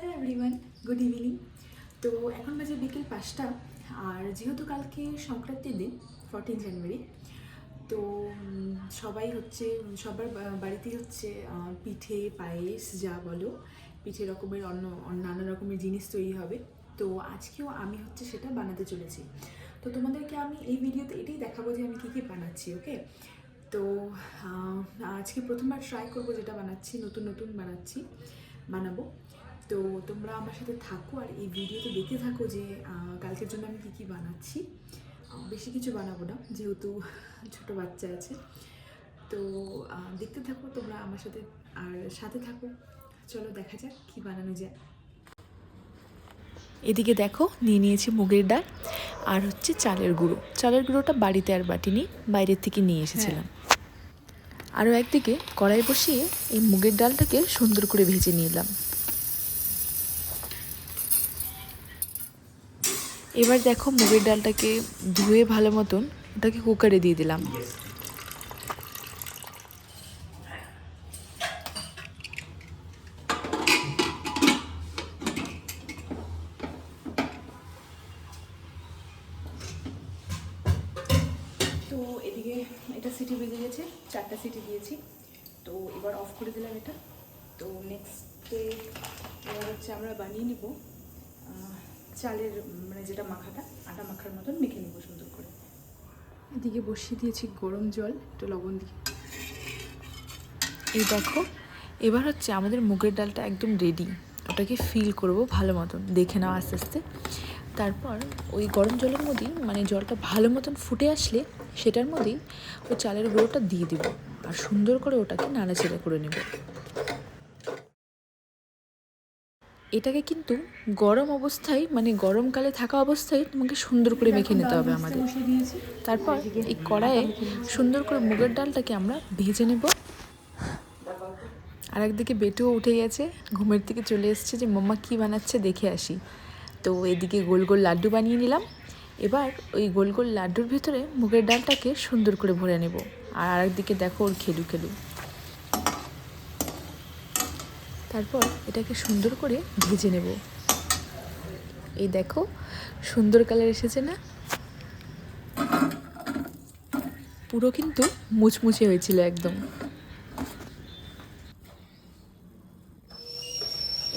Hello everyone, good evening. তো এখন বাজে বিকেল 5টা। আর যেহেতু কালকে সংক্রান্তির দিন 14 জানুয়ারি, তো সবাই হচ্ছে সবার বাড়িতেই হচ্ছে পিঠে পায়েস যা বলো, পিঠে রকমের নানা রকমের জিনিস তৈরি হবে। তো আজকেও আমি হচ্ছে সেটা বানাতে চলেছি। তো তোমাদেরকে আমি এই ভিডিওতে এটাই দেখাবো যে আমি কী কী বানাচ্ছি। ওকে, তো আজকে প্রথমবার ট্রাই করবো যেটা বানাচ্ছি, নতুন বানাবো। তো তোমরা আমার সাথে থাকো আর এই ভিডিওতে দেখতে থাকো যে কালকের জন্য আমি কী কী বানাচ্ছি। বেশি কিছু বানাবো না যেহেতু ছোট বাচ্চা আছে। তো দেখতে থাকো তোমরা আমার সাথে, আর সাথে থাকো। চলো দেখা যাক কী বানানো যায়। এদিকে দেখো নিয়ে নিয়েছি মুগের ডাল আর হচ্ছে চালের গুঁড়ো। চালের গুঁড়োটা বাড়িতে আর বাটিনি, বাইরের থেকে নিয়ে এসেছিলাম। আরও একদিকে কড়াই বসিয়ে এই মুগের ডালটাকে সুন্দর করে ভেজে নিলাম। এবার দেখো মুগের ডালটাকে ধুয়ে ভালো মতন ওটাকে কুকারে দিয়ে দিলাম। তো এদিকে এটা সিটি বেজে গেছে, 4টা সিটি দিয়েছি। তো এবার অফ করে দিলাম এটা। তো নেক্সটে এবার হচ্ছে আমরা বানিয়ে নেব চালের মানে যেটা মাখাটা, আটা মাখার মতন মেখে নেব সুন্দর করে। এদিকে বসিয়ে দিয়েছি গরম জল, একটু লবণ দিয়ে। এই দেখো এবার হচ্ছে আমাদের মুগের ডালটা একদম রেডি। ওটাকে ফিল করব ভালো মতন, দেখে নাও আস্তে আস্তে। তারপর ওই গরম জলের মধ্যেই মানে জলটা ভালো মতন ফুটে আসলে সেটার মধ্যেই ওই চালের গুঁড়োটা দিয়ে দিব আর সুন্দর করে ওটাকে নাড়াচাড়া করে নেব। এটাকে কিন্তু গরম অবস্থায় মানে গরমকালে থাকা অবস্থায় তোমাকে সুন্দর করে মেখে নিতে হবে আমাদের। তারপর এই কড়াইয়ে সুন্দর করে মুগের ডালটাকে আমরা ভেজে নেব। আর একদিকে বেটুও উঠে গেছে, ঘুমের থেকে চলে এসছে যে মাম্মা কী বানাচ্ছে দেখে আসি। তো এদিকে গোল গোল লাড্ডু বানিয়ে নিলাম। এবার ওই গোল গোল লাড্ডুর ভিতরে মুগের ডালটাকে সুন্দর করে ভরে নেব। আর আরেকদিকে দেখো ওর খেলু। তারপর এটাকে সুন্দর করে ভেজে নেব। এই দেখো সুন্দর কালার এসেছে না? পুরো কিন্তু মুচমুচে হয়েছিল একদম।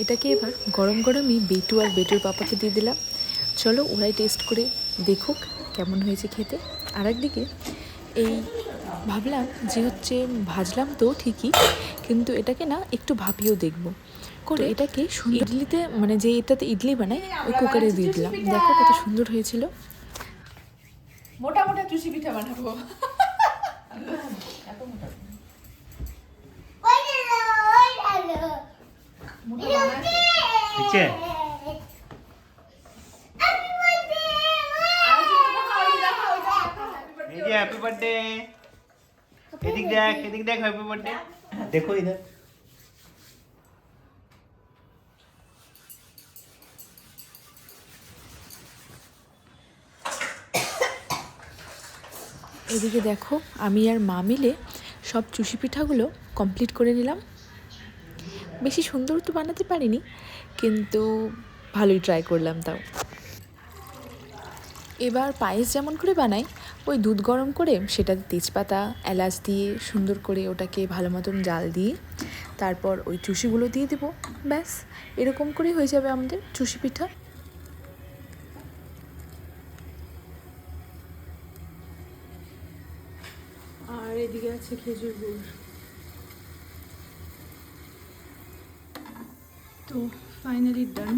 এটাকে এবার গরম গরমই বেটু আর বেটুর পাপাকে দিয়ে দিলাম। চলো ওরাই টেস্ট করে দেখুক কেমন হয়েছে খেতে। আর একদিকে এই ভাবলাম যে হচ্ছে ভাজলাম তো ঠিকই, কিন্তু এটাকে না একটু ভাপিয়েও দেখবো করে এটাকে ইডলিতে মানে যে এটাতে ইডলি বানাই ওই কুকারে দিয়ে দিলাম। দেখো কত সুন্দর হয়েছিল। মোটা মোটা চুষি পিঠা বানাবো। Happy birthday. एदिक देख हैप्पी बर्थडे। देखो इधर। এদিকে দেখো আমি আর মা মিলে সব চুষি পিঠাগুলো কমপ্লিট করে নিলাম। বেশি সুন্দর তো বানাতে পারিনি, কিন্তু ভালোই ট্রাই করলাম তাও। এবার পায়েস যেমন করে বানাই, ওই দুধ গরম করে সেটাতে তেজপাতা এলাচ দিয়ে সুন্দর করে ওটাকে ভালো মতন জাল দিয়ে তারপর ওই চুষিগুলো দিয়ে দেবো। ব্যাস এরকম করেই হয়ে যাবে আমাদের চুষি পিঠা। আর এদিকে আছে খেজুর গুড়। তো ফাইনালি ডান।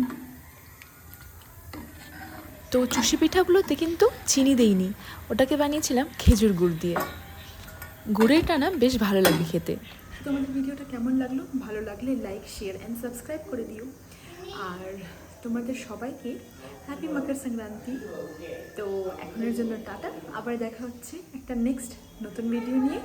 তো চুষি পিঠাগুলোতে কিন্তু চিনি দেইনি, ওটাকে বানিয়েছিলাম খেজুর গুড় দিয়ে। গুড়েরটা না বেশ ভালো লাগে খেতে। তোমাদের ভিডিওটা কেমন লাগলো? ভালো লাগলে লাইক শেয়ার অ্যান্ড সাবস্ক্রাইব করে দিও। আর তোমাদের সবাইকে হ্যাপি মকর সংক্রান্তি। তো এখনের জন্য টাটা, আবার দেখা হচ্ছে একটা নেক্সট নতুন ভিডিও নিয়ে।